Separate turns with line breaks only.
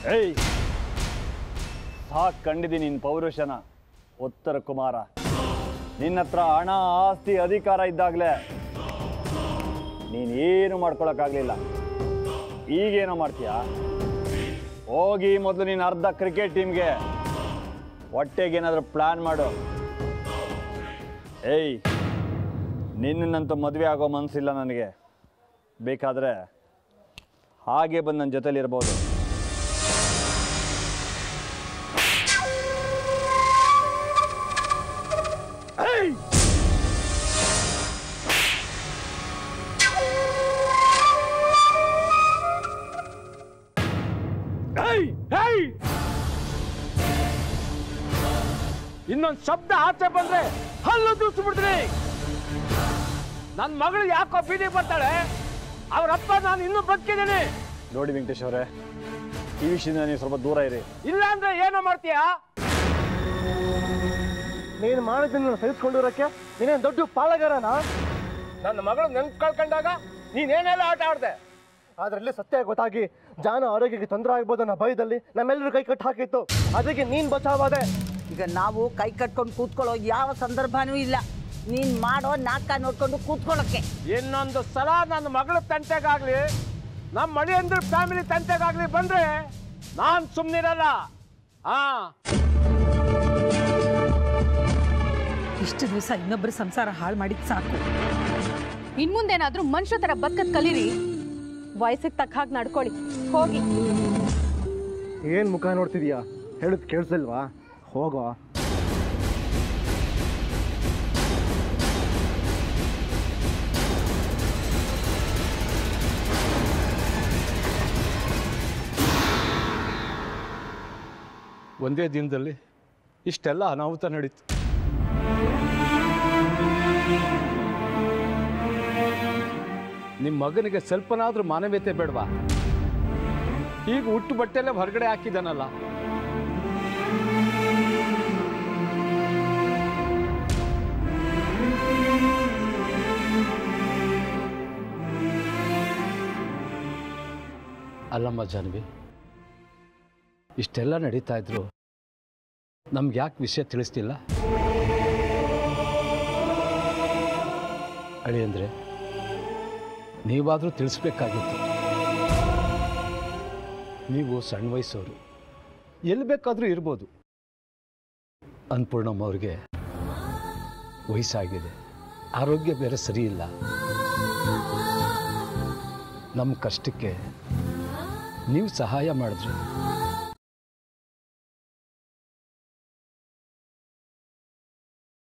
ಏಯ್, ಸಾಕು ಕಂಡಿದ್ದೀನಿ ನಿನ್ನ ಪೌರುಷನ. ಉತ್ತರ ಕುಮಾರ, ನಿನ್ನ ಹತ್ರ ಹಣ, ಆಸ್ತಿ, ಅಧಿಕಾರ ಇದ್ದಾಗಲೇ ನೀನೇನು ಮಾಡ್ಕೊಳಕ್ಕಾಗಲಿಲ್ಲ. ಈಗೇನೋ ಮಾಡ್ತೀಯಾ? ಹೋಗಿ ಮೊದಲು ನೀನು ಅರ್ಧ ಕ್ರಿಕೆಟ್ ಟೀಮ್ಗೆ ಹೊಟ್ಟೆಗೇನಾದರೂ ಪ್ಲ್ಯಾನ್ ಮಾಡು. ಏಯ್, ನಿನ್ನಂತೂ ಮದುವೆ ಆಗೋ ಮನಸ್ಸಿಲ್ಲ ನನಗೆ. ಬೇಕಾದರೆ ಹಾಗೆ ಬಂದು ನನ್ನ ಜೊತೆಲಿರ್ಬೋದು.
ಇನ್ನೊಂದು ಶಬ್ದ ಆಚೆ ಬಂದ್ರೆ ಹಲ್ಲು ದೂಸ್ಬಿಡ್ತೀನಿ. ನನ್ನ ಮಗಳು ಯಾಕೋ ಬೀದಿ ಬರ್ತಾಳೆ, ಅವರಪ್ಪ ನಾನು ಇನ್ನೂ ಬದುಕಿದ್ದೀನಿ.
ನೋಡಿ ವೆಂಕಟೇಶ್ ಅವರೇ, ಈ ವಿಷಯದಿಂದ ನೀವು ಸ್ವಲ್ಪ ದೂರ ಇರಿ.
ಇಲ್ಲ ಅಂದ್ರೆ ಏನೋ ಮಾಡ್ತೀಯಾ?
ನೀನು ಮಾಡಿದ್ದನ್ನು ಸಹಿಸ್ಕೊಂಡಿರೋಕ್ಕೆ ನೀನೇನು ದೊಡ್ಡ ಪಾಳಗಾರನ?
ನನ್ನ ಮಗಳು ನೆನ್ಪು ಕಳ್ಕೊಂಡಾಗ ನೀನೇನೆಲ್ಲ ಆಟ ಆಡ್ದೆ.
ಅದರಲ್ಲಿ ಸತ್ಯ ಗೊತ್ತಾಗಿ ಜಾನ ಆರೋಗ್ಯಕ್ಕೆ ತೊಂದರೆ ಆಗ್ಬೋದು ಅನ್ನೋ ಭಯದಲ್ಲಿ ನಮ್ಮೆಲ್ಲರೂ ಕೈ ಕಟ್ಟು ಹಾಕಿತ್ತು. ಅದಕ್ಕೆ ನೀನು ಬಚಾವಾದೆ.
ಈಗ ನಾವು ಕೈ ಕಟ್ಕೊಂಡು ಕೂತ್ಕೊಳ್ಳೋ ಯಾವ ಸಂದರ್ಭನೂ ಇಲ್ಲ. ನೀನು ಮಾಡೋ ನಾಟಕ ನೋಡ್ಕೊಂಡು ಕೂತ್ಕೊಳ್ಳೋಕ್ಕೆ.
ಇನ್ನೊಂದು ಸಲ ನನ್ನ ಮಗಳ ತಂಟೆಗಾಗ್ಲಿ, ನಮ್ಮ ಮಳಿಯಂದ್ರ ಫ್ಯಾಮಿಲಿ ತಂಟೆಗಾಗ್ಲಿ ಬಂದ್ರೆ ನಾನು ಸುಮ್ಮನಿರಲ್ಲ.
ಇಷ್ಟು ದಿವಸ ಇನ್ನೊಬ್ಬರ ಸಂಸಾರ ಹಾಳು ಮಾಡಿದ್ ಸಾಕು.
ಇನ್ಮುಂದೇನಾದ್ರೂ ಮನುಷ್ಯ ತರ ಬದುಕದ್ ಕಲೀರಿ. ವಯಸ್ಸಿಗೆ ತಕ್ಕ ಹಾಗೆ ನಡ್ಕೊಳ್ಳಿ. ಹೋಗಿ.
ಏನು ಮುಖ ನೋಡ್ತಿದ್ಯಾ? ಹೇಳೋದು ಕೇಳಿಸಲ್ವಾ? ಹೋಗೋ.
ಒಂದೇ ದಿನದಲ್ಲಿ ಇಷ್ಟೆಲ್ಲ ಅನಾಹುತ ನಡೀತು. ನಿಮ್ಮ ಮಗನಿಗೆ ಸ್ವಲ್ಪನಾದ್ರೂ ಮಾನವೀಯತೆ ಬೇಡವಾ? ಈಗ ಹುಟ್ಟು ಬಟ್ಟೆಲ್ಲೇ ಹೊರಗಡೆ ಹಾಕಿದ್ದಾನಲ್ಲ. ಅಲ್ಲಮ್ಮ ಜಾನ್ವಿ, ಇಷ್ಟೆಲ್ಲ ನಡೀತಾ ಇದ್ರು ನಮ್ಗೆ ಯಾಕೆ ವಿಷಯ ತಿಳಿಸ್ತಿಲ್ಲ? ಅಳಿಯಂದ್ರೆ ನೀವಾದರೂ ತಿಳಿಸ್ಬೇಕಾಗಿತ್ತು. ನೀವು ಸಣ್ಣ ವಯಸ್ಸವರು, ಎಲ್ಲಿ ಬೇಕಾದರೂ ಇರ್ಬೋದು. ಅನ್ನಪೂರ್ಣಮ್ಮ ಅವ್ರಿಗೆ ವಯಸ್ಸಾಗಿದೆ, ಆರೋಗ್ಯ ಬೇರೆ ಸರಿ ಇಲ್ಲ. ನಮ್ಮ ಕಷ್ಟಕ್ಕೆ ನೀವು ಸಹಾಯ ಮಾಡಿದ್ರೆ